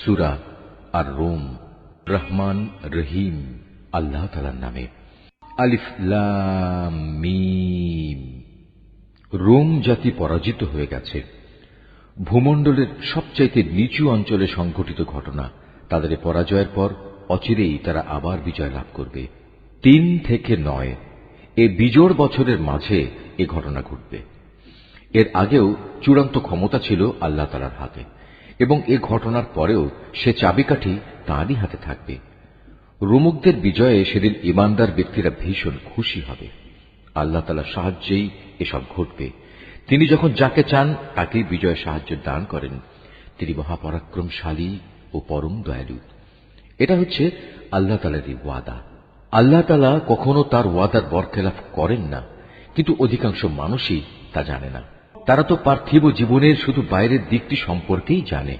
সূরা আর Rome. Rahman রহিম আল্লাহ তাআলার নামে। আলিফ লাম মিম। রোম জাতি পরাজিত হয়ে গেছে। ভূমণ্ডলের সবচাইতে নিচু অঞ্চলে সংঘটিত ঘটনা। তাদের পরাজয়ের পর অচিরেই তারা আবার বিজয় লাভ করবে। 3 থেকে 9 এ বিজোড় বছরের মাঝে এ ঘটনা ঘটবে। এর আগেও চূড়ান্ত ক্ষমতা ছিল আল্লাহ তাআলার হাতে, এবং এ ঘটনার পরেও সে চাবিকাঠি তাঁরই হাতে থাকবে। রোমকদের বিজয়ে সেদিন ঈমানদার ব্যক্তিরা ভীষণ খুশি হবে। আল্লাহ তাআলার সাহায্যেই এসব ঘটবে। তিনি যখন যাকে চান তাকেই বিজয় সাহায্য দান করেন। তিনি মহাপরাক্রমশালী ও পরম দয়ালু। এটা হচ্ছে আল্লাহ তাআলারই ওয়াদা। আল্লাহ তাআলা কখনো তার ওয়াদার বরখেলাফ করেন না, কিন্তু অধিকাংশ মানুষই তা জানে না। তারা তো পার্থিব জীবনের শুধু বাইরের দিকটি সম্পর্কেই জানে,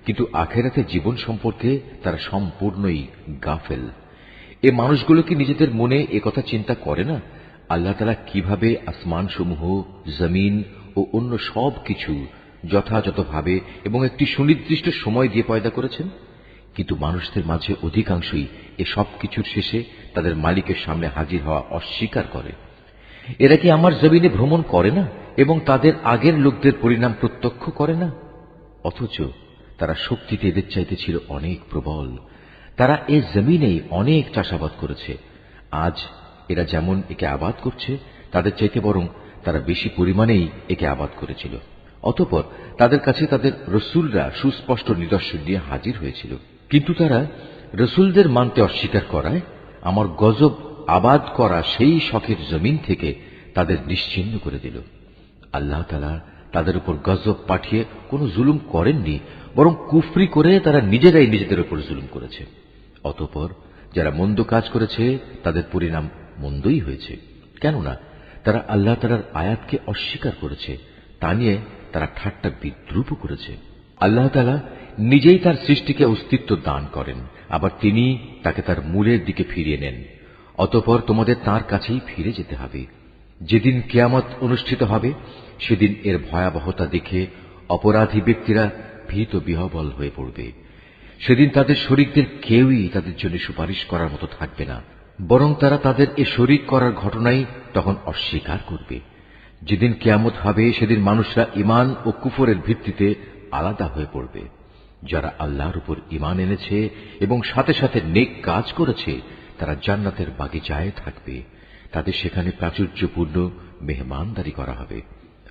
কিন্তু আখেরাতের জীবন সম্পর্কে তারা সম্পূর্ণই গাফেল। এ মানুষগুলো কি নিজেদের মনে একথা চিন্তা করে না আল্লাহ তাআলা কিভাবে আসমানসমূহ, জমিন ও অন্য সব কিছু যথাযথভাবে এবং একটি সুনির্দিষ্ট সময় দিয়ে পয়দা করেছেন? কিন্তু মানুষদের মাঝে অধিকাংশই এ সব কিছুর শেষে তাদের মালিকের সামনে হাজির হওয়া অস্বীকার করে। এরা কি আমার জমিনে ভ্রমণ করে না এবং তাদের আগের লোকদের পরিণাম প্রত্যক্ষ করে না? অথচ তারা শক্তিতে এদের চাইতে ছিল অনেক প্রবল। তারা এ জমিনেই অনেক চাষাবাদ করেছে। আজ এরা যেমন একে আবাদ করছে, তাদের চাইতে বরং তারা বেশি পরিমাণেই একে আবাদ করেছিল। অতঃপর তাদের কাছে তাদের রসুলরা সুস্পষ্ট নিদর্শন নিয়ে হাজির হয়েছিল, কিন্তু তারা রসুলদের মানতে অস্বীকার করায় আমার গজব আবাদ করা সেই শখের জমিন থেকে তাদের নিশ্চিহ্ন করে দিল। আল্লাহ তাআলা তাদের উপর গজব পাঠিয়ে কোনো জুলুম করেননি, বরং কুফরি করে তারা নিজেরাই নিজেদের উপর জুলুম করেছে। অতঃপর যারা মন্দ কাজ করেছে তাদের পরিণাম মন্দই হয়েছে, কেননা তারা আল্লাহ তাআলার আয়াতকে অস্বীকার করেছে। তা নিয়ে তারা ঠাট্টা বিদ্রূপ করেছে। আল্লাহ তাআলা নিজেই তার সৃষ্টিকে অস্তিত্ব দান করেন, আবার তিনি তাকে তার মূলের দিকে ফিরিয়ে নেন। অতঃপর তোমাদের তাঁর কাছেই ফিরে যেতে হবে। যেদিন কিয়ামত অনুষ্ঠিত হবে সেদিন এর ভয়াবহতা দেখে অপরাধী ব্যক্তিরা ভীত বিহ্বল হয়ে পড়বে। সেদিন তাদের শরীকদের কেউই তাদের জন্য সুপারিশ করার মতো থাকবে না, বরং তারা তাদের এ শরীক করার ঘটনাই তখন অস্বীকার করবে। যেদিন কিয়ামত হবে সেদিন মানুষরা ঈমান ও কুফরের ভিত্তিতে আলাদা হয়ে পড়বে। যারা আল্লাহর উপর ঈমান এনেছে এবং সাথে সাথে নেক কাজ করেছে তারা জান্নাতের বাগিচায় থাকবে। তাদের সেখানে প্রাচুর্যপূর্ণ মেহমানদারি করা হবে।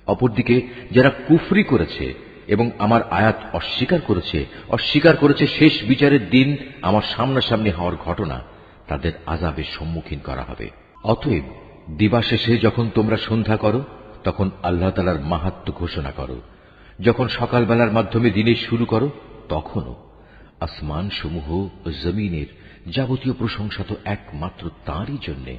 অপরদিকে যারা কুফরি করেছে এবং আমার আয়াত অস্বীকার করেছে শেষ বিচারের দিন আমার সামনাসামনি হওয়ার ঘটনা, তাদের আযাবের সম্মুখীন করা হবে। অতএব দিবাশেষে যখন তোমরা সন্ধ্যা করো তখন আল্লাহ তাআলার মাহাত্ম্য ঘোষণা করো। যখন সকালবেলার মাধ্যমে দিনের শুরু করো তখনও। আসমান সমূহ ও জমিনের যাবতীয় প্রশংসা তো একমাত্র তাঁরই জন্যে।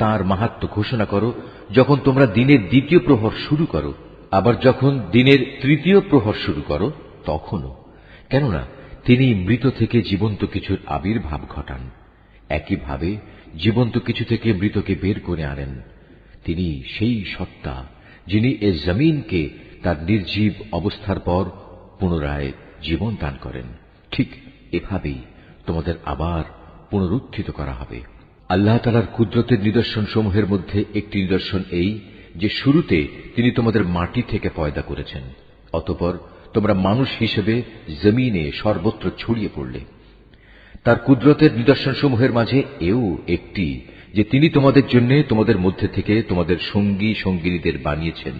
তাঁর মাহাত্ম্য ঘোষণা করো যখন তোমরা দিনের দ্বিতীয় প্রহর শুরু করো, আবার যখন দিনের তৃতীয় প্রহর শুরু করো তখনও। কেননা তিনি মৃত থেকে জীবন্ত কিছুর আবির্ভাব ঘটান, একইভাবে জীবন্ত কিছু থেকে মৃতকে বের করে আনেন। তিনি সেই সত্তা যিনি এ জমিনকে তার নির্জীব অবস্থার পর পুনরায় জীবন দান করেন। ঠিক এভাবেই তোমাদের আবার পুনরুত্থিত করা হবে। আল্লাহ তাআলার কুদরতের নিদর্শন সমূহের মধ্যে একটি নিদর্শন এই যে শুরুতে তিনি তোমাদের মাটি থেকে পয়দা করেছেন, অতঃপর তোমরা মানুষ হিসেবে জমিনে সর্বত্র ছড়িয়ে পড়লে। তার কুদরতের নিদর্শন সমূহের মাঝে এও একটি যে তিনি তোমাদের জন্য তোমাদের মধ্যে থেকে তোমাদের সঙ্গী সঙ্গিনীদের বানিয়েছেন,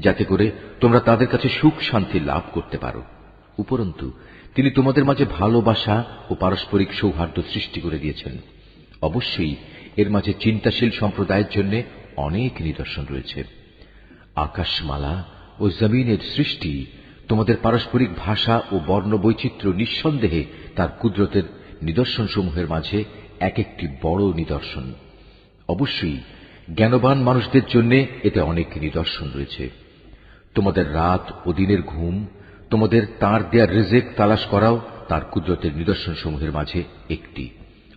যাতে করে তোমরা তাদের কাছে সুখ শান্তি লাভ করতে পারো। উপরন্তু তিনি তোমাদের মাঝে ভালোবাসা ও পারস্পরিক সৌহার্দ্য সৃষ্টি করে দিয়েছেন। অবশ্যই এর মাঝে চিন্তাশীল সম্প্রদায়ের জন্য অনেক নিদর্শন রয়েছে। আকাশমালা ও জমিনের সৃষ্টি, তোমাদের পারস্পরিক ভাষা ও বর্ণ বৈচিত্র্য নিঃসন্দেহে তার কুদরতের নিদর্শন সমূহের মাঝে এক একটি বড় নিদর্শন। অবশ্যই জ্ঞানবান মানুষদের জন্য এতে অনেক নিদর্শন রয়েছে। তোমাদের রাত ও দিনের ঘুম, তোমাদের তাঁর দেয়া রিজিক তালাশ করাও তার কুদরতের নিদর্শন সমূহের মাঝে একটি।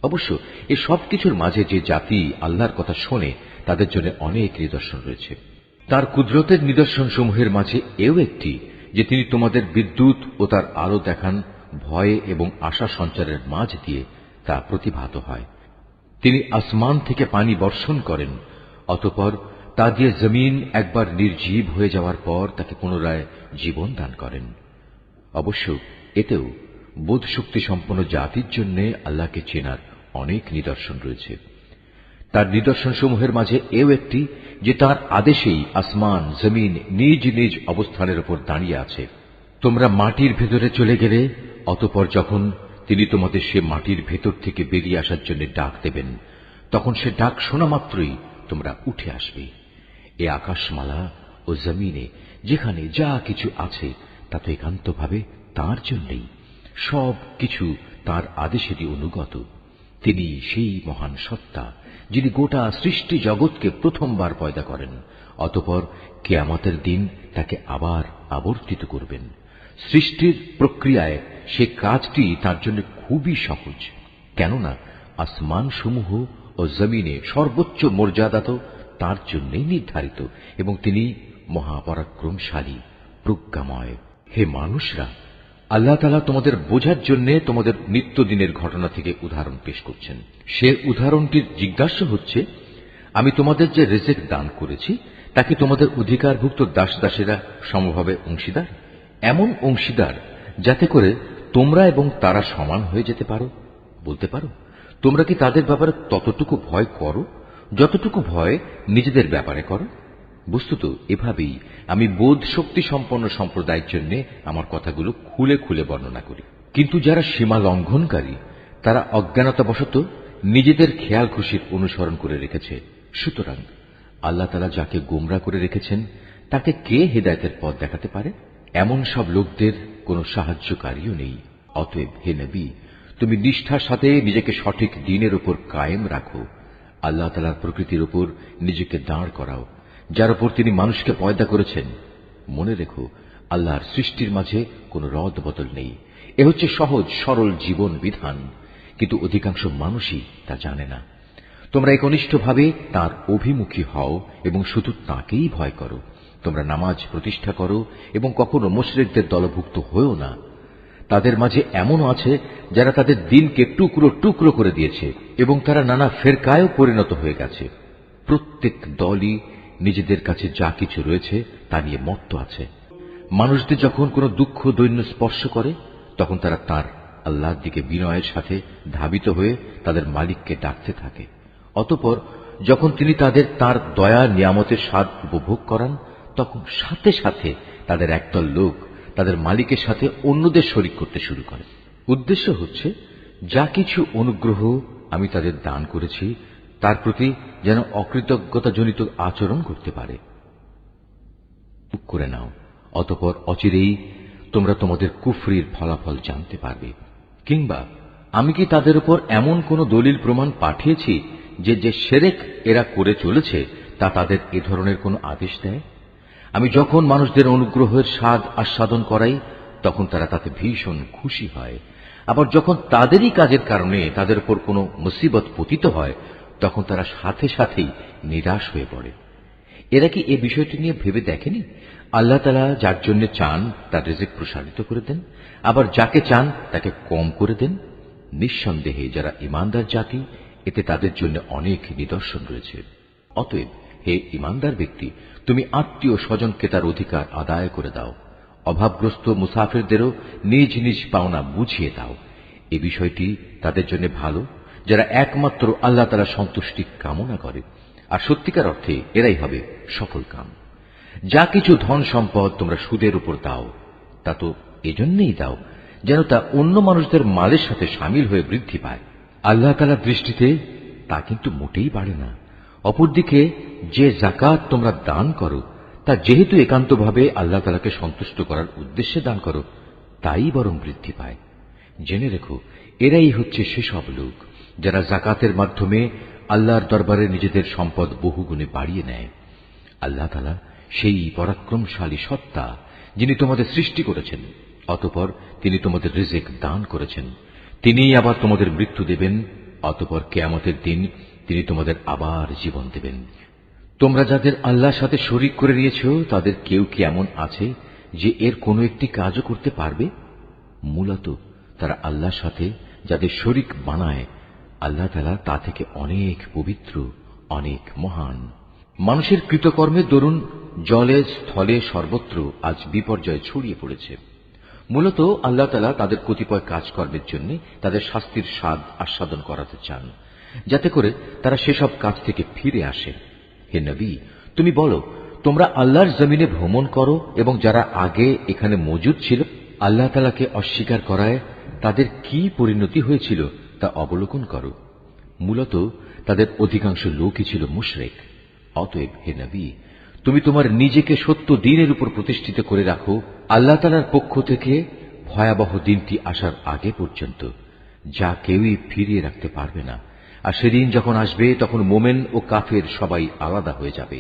অবশ্য এ সব কিছুর মাঝে যে জাতি আল্লাহর কথা শোনে তাদের জন্য অনেক নিদর্শন রয়েছে। তার কুদরতের নিদর্শন সমূহের মাঝে এও একটি যে তিনি তোমাদের বিদ্যুৎ ও তার আলো দেখান ভয়ে এবং আশা সঞ্চারের মাঝ দিয়ে তা প্রতিভাত হয়। তিনি আসমান থেকে পানি বর্ষণ করেন, অতঃপর তা দিয়ে জমিন একবার নির্জীব হয়ে যাওয়ার পর তাকে পুনরায় জীবন দান করেন। অবশ্য এতেও বোধ শক্তি সম্পন্ন জাতির জন্য আল্লাহকে চেনার অনেক নিদর্শন রয়েছে। তার নিদর্শনসমূহের মাঝে এও একটি যে তার আদেশেই আসমান জমিন নিজ নিজ অবস্থানের উপর দাঁড়িয়ে আছে। তোমরা মাটির ভেতরে চলে গেলে অতঃপর যখন তিনি তোমাদের সে মাটির ভেতর থেকে বেরিয়ে আসার জন্য ডাক দেবেন, তখন সে ডাক শোনা মাত্রই তোমরা উঠে আসবে। এ আকাশমালা ও জমিনে যেখানে যা কিছু আছে তা তো একান্তভাবে তাঁর জন্যই, সব কিছু তাঁর আদেশেরই অনুগত। তিনি সেই মহান সত্তা যিনি গোটা সৃষ্টি জগৎকে প্রথমবার পয়দা করেন, অতঃপর কিয়ামতের দিন তাকে আবার আবর্তিত করবেন। সৃষ্টির প্রক্রিয়ায় সে কাজটি তার জন্য খুবই সহজ, কেননা আসমান সমূহ ও জমিনে সর্বোচ্চ মর্যাদা তো তার জন্যই নির্ধারিত, এবং তিনি মহাপরাক্রমশালী প্রজ্ঞাময়। হে মানুষরা, আল্লাহ তাআলা তোমাদের বোঝার জন্য তোমাদের নিত্যদিনের ঘটনা থেকে উদাহরণ পেশ করছেন। সে উদাহরণটির জিজ্ঞাসা হচ্ছে, আমি তোমাদের যে রিজিক দান করেছি তাকে তোমাদের অধিকারভুক্ত দাস দাসেরা সমভাবে অংশীদার, এমন অংশীদার যাতে করে তোমরা এবং তারা সমান হয়ে যেতে পারো। বলতে পারো, তোমরা কি তাদের ব্যাপারে ততটুকু ভয় করো যতটুকু ভয় নিজেদের ব্যাপারে করো? বস্তুত এভাবেই আমি বোধ শক্তি সম্পন্ন সম্প্রদায়ের জন্য আমার কথাগুলো খুলে খুলে বর্ণনা করি। কিন্তু যারা সীমা লঙ্ঘনকারী তারা অজ্ঞানতাবশত নিজেদের খেয়াল খুশির অনুসরণ করে রেখেছে। সুতরাং আল্লাহ তাআলা যাকে গোমরা করে রেখেছেন তাকে কে হেদায়েতের পথ দেখাতে পারে? এমন সব লোকদের কোনো সাহায্যকারীও নেই। অতএব হে নবী, তুমি নিষ্ঠার সাথে নিজেকে সঠিক দ্বীনের উপর কায়েম রাখো। আল্লাহ তাআলার প্রকৃতির উপর নিজেকে দাঁড় করাও, যার উপর তিনি মানুষকে পয়দা করেছেন। মনে রেখো, আল্লাহর সৃষ্টির মাঝে কোনো রদ বদল নেই। এ হচ্ছে সহজ সরল জীবন বিধান, কিন্তু অধিকাংশ মানুষই তা জানে না। তোমরা একনিষ্ঠভাবে তাঁর অভিমুখী হও এবং শুধু তাঁকেই ভয় করো। তোমরা নামাজ প্রতিষ্ঠা করো এবং কখনো মুশরিকদের দলভুক্ত হয়েও না। তাদের মাঝে এমনও আছে যারা তাদের দিনকে টুকরো টুকরো করে দিয়েছে এবং তারা নানা ফেরকায়ও পরিণত হয়ে গেছে। প্রত্যেক দলই নিজেদের কাছে যা কিছু রয়েছে তা নিয়ে মত্ত আছে। মানুষদের যখন কোনো দুঃখ দৈন্য স্পর্শ করে তখন তারা তার আল্লাহর দিকে বিনয়ের সাথে ধাবিত হয়ে তাদের মালিককে ডাকতে থাকে। অতঃপর যখন তিনি তাদের তার দয়া নিয়ামতের স্বাদ উপভোগ করান, তখন সাথে সাথে তাদের একদল লোক তাদের মালিকের সাথে অন্যদের শরীক করতে শুরু করে। উদ্দেশ্য হচ্ছে, যা কিছু অনুগ্রহ আমি তাদের দান করেছি তার প্রতি যেন অকৃতজ্ঞতাজনিত আচরণ করতে পারে। করে নাও, অতঃপর অচিরেই তোমরা তোমাদের কুফরির ফলাফল জানতে পারবে। কিংবা আমি কি তাদের উপর এমন কোন দলিল প্রমাণ পাঠিয়েছি যে যে শিরক এরা করে চলেছে তা তাদের এ ধরনের কোন আদেশ দেয়? আমি যখন মানুষদের অনুগ্রহের স্বাদ আস্বাদন করাই তখন তারা তাতে ভীষণ খুশি হয়, আবার যখন তাদেরই কাজের কারণে তাদের উপর কোনো মুসিবত পতিত হয় তখন তারা সাথে সাথেই নিরাশ হয়ে পড়ে। এরা কি এ বিষয়টি নিয়ে ভেবে দেখেনি আল্লাহ তাআলা যার জন্য চান তার রিজিক প্রসারিত করে দেন, আবার যাকে চান তাকে কম করে দেন? নিঃসন্দেহে যারা ঈমানদার জাতি, এতে তাদের জন্য অনেক নিদর্শন রয়েছে। অতএব হে ঈমানদার ব্যক্তি, তুমি আত্মীয় স্বজনকে তার অধিকার আদায় করে দাও। অভাবগ্রস্ত মুসাফিরদেরও নিজ নিজ পাওনা বুঝিয়ে দাও। এ বিষয়টি তাদের জন্য ভালো যারা একমাত্র আল্লাহ তাআলার সন্তুষ্টি কামনা করে, আর সত্যিকার অর্থে এরাই হবে সফল কাম। যা কিছু ধন সম্পদ তোমরা সুদের উপর দাও তা তো এজন্যই দাও যেন তা অন্য মানুষদের মালের সাথে সামিল হয়ে বৃদ্ধি পায়। আল্লাহ তাআলার দৃষ্টিতে তা কিন্তু মোটেই বাড়ে না। অপরদিকে যে যাকাত তোমরা দান করো তা যেহেতু একান্তভাবে আল্লাহ তাআলাকে সন্তুষ্ট করার উদ্দেশ্যে দান করো, তাই বরং বৃদ্ধি পায়। জেনে রেখো, এরাই হচ্ছে সেসব লোক যারা যাকাতের মাধ্যমে আল্লাহর দরবারে নিজেদের সম্পদ বহুগুণে বাড়িয়ে নেয়। আল্লাহ তাআলা সেই পরাক্রমশালী সত্তা যিনি তোমাদের সৃষ্টি করেছেন, অতঃপর তিনি তোমাদের রিজিক দান করেছেন। তিনিই আবার তোমাদের মৃত্যু দেবেন, অতঃপর কিয়ামতের দিন তিনি তোমাদের আবার জীবন দেবেন। তোমরা যাদের আল্লাহর সাথে শরীক করে নিয়েছ তাদের কেউ কি এমন আছে যে এর কোনো একটি কাজও করতে পারবে? মূলত তারা আল্লাহর সাথে যাদের শরীক বানায়, আল্লাহ তাআলা তা থেকে অনেক পবিত্র, অনেক মহান। মানুষের কৃতকর্মের দরুন জলে স্থলে সর্বত্র আজ বিপর্যয় ছড়িয়ে পড়েছে। মূলত আল্লাহ তাআলা তাদের কতিপয় কাজকর্মের জন্য তাদের শাস্তির স্বাদ আস্বাদন করাতে চান, যাতে করে তারা সেসব কাজ থেকে ফিরে আসে। হে নবী, তুমি বলো, তোমরা আল্লাহর জমিনে ভ্রমণ করো এবং যারা আগে এখানে মজুদ ছিল আল্লাহ তাআলাকে অস্বীকার করায় তাদের কি পরিণতি হয়েছিল তা অবলোকন করো। মূলত তাদের অধিকাংশ লোকই ছিল মুশরিক। অতএব হে নবী, তুমি তোমার নিজেকে সত্য দ্বীনের উপর প্রতিষ্ঠিত করে রাখো আল্লাহ তাআলার পক্ষ থেকে ভয়াবহ দিনটি আসার আগে পর্যন্ত, যা কেউই ফিরিয়ে রাখতে পারবে না। আর সেদিন যখন আসবে তখন মোমেন ও কাফের সবাই আলাদা হয়ে যাবে।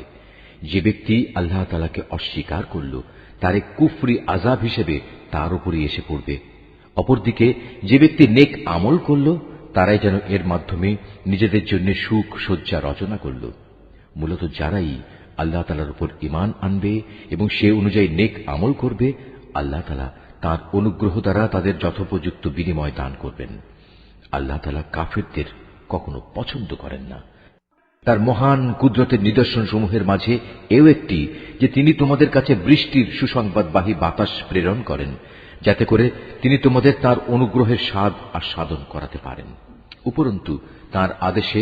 যে ব্যক্তি আল্লাহ তাআলাকে অস্বীকার করল তার এক কুফরি আযাব হিসেবে তার উপরই এসে পড়বে। অপরদিকে যে ব্যক্তি নেক আমল করল তারাই যেন এর মাধ্যমে নিজেদের জন্য সুখ সজ্জা রচনা করল। মূলত যারাই আল্লাহ তাআলার উপর ঈমান আনবে এবং সে অনুযায়ী নেক আমল করবে, আল্লাহ তাআলা তাঁর অনুগ্রহ দ্বারা তাদের যথোপযুক্ত বিনিময় দান করবেন। আল্লাহ তাআলা কাফিরদের কখনো পছন্দ করেন না। তার মহান কুদরতের নিদর্শন সমূহের মাঝে এও একটি যে তিনি তোমাদের কাছে বৃষ্টির সুসংবাদবাহী বাতাস প্রেরণ করেন, যাতে করে তিনি তোমাদের তার অনুগ্রহের স্বাদ আস্বাদন করাতে পারেন। উপরন্তু তার আদেশে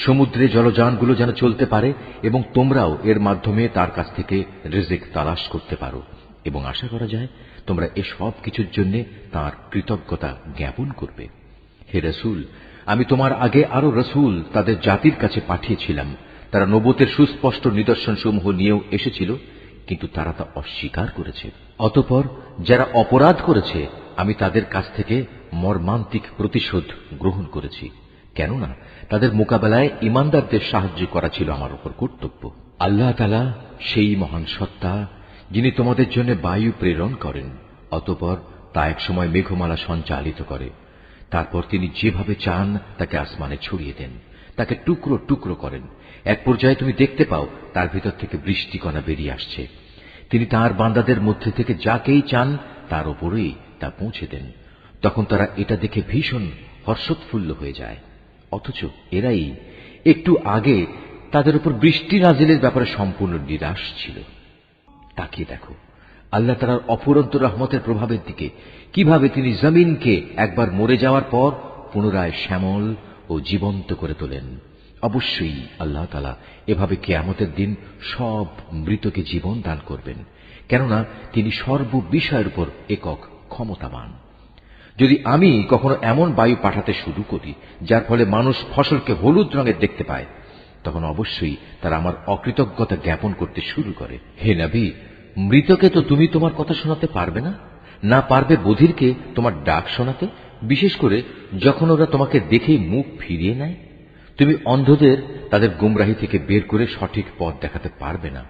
সমুদ্রে জলযানগুলো যেন চলতে পারে এবং তোমরাও এর মাধ্যমে তার কাছ থেকে রিজিক তালাশ করতে পারো, এবং আশা করা যায় তোমরা এসব কিছুর জন্য তার কৃতজ্ঞতা জ্ঞাপন করবে। হে রাসূল, আমি তোমার আগে আরো রাসূল তাদের জাতির কাছে পাঠিয়েছিলাম। তারা নবুতের সুস্পষ্ট নিদর্শন সমূহ নিয়েও এসেছিল, কিন্তু তারা তা অস্বীকার করেছে। অতঃপর যারা অপরাধ করেছে আমি তাদের কাছ থেকে মর্মান্তিক প্রতিশোধ গ্রহণ করেছি, কেননা তাদের মোকাবেলায় ঈমানদারদের সাহায্য করা ছিল আমার উপর কর্তব্য। আল্লাহ তাআলা সেই মহান সত্তা যিনি তোমাদের জন্য বায়ু প্রেরণ করেন, অতঃপর তা এক সময় মেঘমালা সঞ্চালিত করে। তারপর তিনি যেভাবে চান তাকে আসমানে ছড়িয়ে দেন, তাকে টুকরো টুকরো করেন। এক পর্যায়ে তুমি দেখতে পাও তার ভিতর থেকে বৃষ্টিকণা বেরিয়ে আসছে। তিনি তাঁর বান্দাদের মধ্যে থেকে যাকেই চান তার উপরেই তা পৌঁছে দেন। তখন তারা এটা দেখে ভীষণ হর্ষোৎফুল্ল হয়ে যায়, অথচ এরাই একটু আগে তাদের উপর বৃষ্টি নাজিলের ব্যাপারে সম্পূর্ণ নিরাশ ছিল। তাকিয়ে দেখো আল্লাহ তাআলার অফুরন্ত রহমতের প্রভাবের দিকে, কিভাবে তিনি জমিনকে একবার মরে যাওয়ার পর পুনরায় শ্যামল ও জীবন্ত করে তোলেন। অবশ্যই আল্লাহ তাআলা এভাবে কিয়ামতের দিন সব মৃতকে জীবন দান করবেন, কেননা তিনি সর্ববিষয়ের উপর একক ক্ষমতাবান। যদি আমি কখনো এমন বায়ু পাঠাতে শুরু করি যার ফলে মানুষ ফসলকে হলুদ রঙের দেখতে পায়, তখন অবশ্যই তারা আমার অকৃতজ্ঞতা জ্ঞাপন করতে শুরু করে। হে নবী, মৃতকে তো তুমি তোমার কথা শোনাতে পারবে না, না পারবে বধিরকে তোমার ডাক শোনাতে, বিশেষ করে যখন ওরা তোমাকে দেখেই মুখ ফিরিয়ে নেয়। তুমি অন্ধদের তাদের গুমরাহি থেকে বের করে সঠিক পথ দেখাতে পারবে না।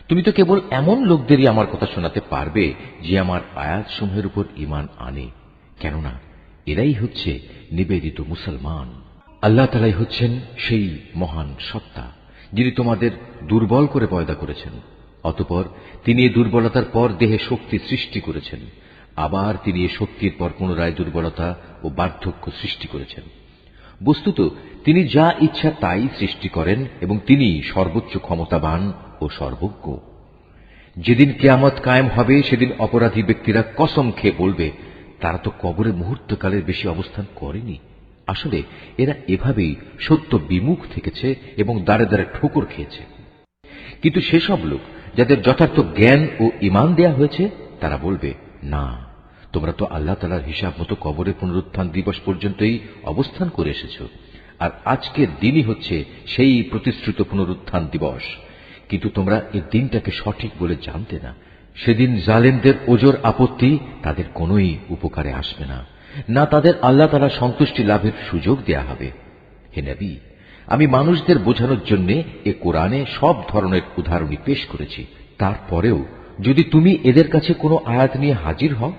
তুমি তো কেবল এমন লোকদেরই আমার কথা শোনাতে পারবে যে আমার আয়াতসমূহের উপর ঈমান আনে, কেননা এরাই হচ্ছে নিবেদিত মুসলমান। আল্লাহ তাআলাই হচ্ছেন সেই মহান সত্তা যিনি তোমাদের দুর্বল করে পয়দা করেছেন, অতঃপর তিনি এই দুর্বলতার পর দেহে শক্তি সৃষ্টি করেছেন। আবার তিনি এই শক্তির পর পুনরায় দুর্বলতা ও বার্ধক্য সৃষ্টি করেছেন। বস্তুত তিনি যা ইচ্ছা তাই সৃষ্টি করেন এবং তিনি সর্বোচ্চ ক্ষমতাবান ও সর্বজ্ঞ। যেদিন কিয়ামত কায়েম হবে সেদিন অপরাধী ব্যক্তিরা কসম খেয়ে বলবে, তারা তো কবরে মুহূর্তকালের বেশি অবস্থান করেনি। আসলে এরা এভাবেই সত্য বিমুখ থেকেছে এবং দাঁড়ে দাঁড়ে ঠোকর খেয়েছে। কিন্তু সেসব লোক যাদের যথার্থ জ্ঞান ও ঈমান দেয়া হয়েছে তারা বলবে, না, তোমরা তো আল্লাহ তাআলার হিসাব মতো কবরে পুনরুত্থান দিবস পর্যন্তই অবস্থান করে এসেছ, আর আজকের দিনই হচ্ছে সেই প্রতিশ্রুত পুনরুত্থান দিবস, কিন্তু তোমরা এই দিনটাকে সঠিক বলে জানতে না। সেদিন জালেমদের ওজর আপত্তি তাদের কোনোই উপকারে আসবে না, না তাদের আল্লাহ তাআলার সন্তুষ্টি লাভের সুযোগ দেয়া হবে। হে নবী, আমি মানুষদের বোঝানোর জন্য এ কোরআনে সব ধরনের উদাহরণই পেশ করেছি। তারপরেও যদি তুমি এদের কাছে কোনো আয়াত নিয়ে হাজির হও,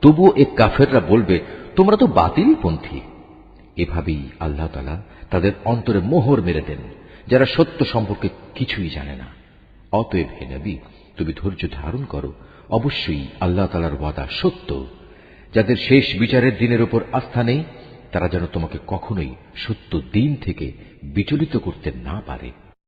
তবুও এ কাফেররা বলবে, তোমরা তো বাতিলপন্থী। এভাবেই আল্লাহ তাআলা তাদের অন্তরে মোহর মেরে দেন, যারা সত্য সম্পর্কে কিছুই জানে না। অতএব হে নবী, তুমি ধৈর্য ধারণ করো, অবশ্যই আল্লাহ তাআলার ওয়াদা সত্য। যাদের শেষ বিচারের দিনের উপর আস্থা নেই, তারা যেন তোমাকে কখনোই সত্য দিন থেকে বিচলিত করতে না পারে।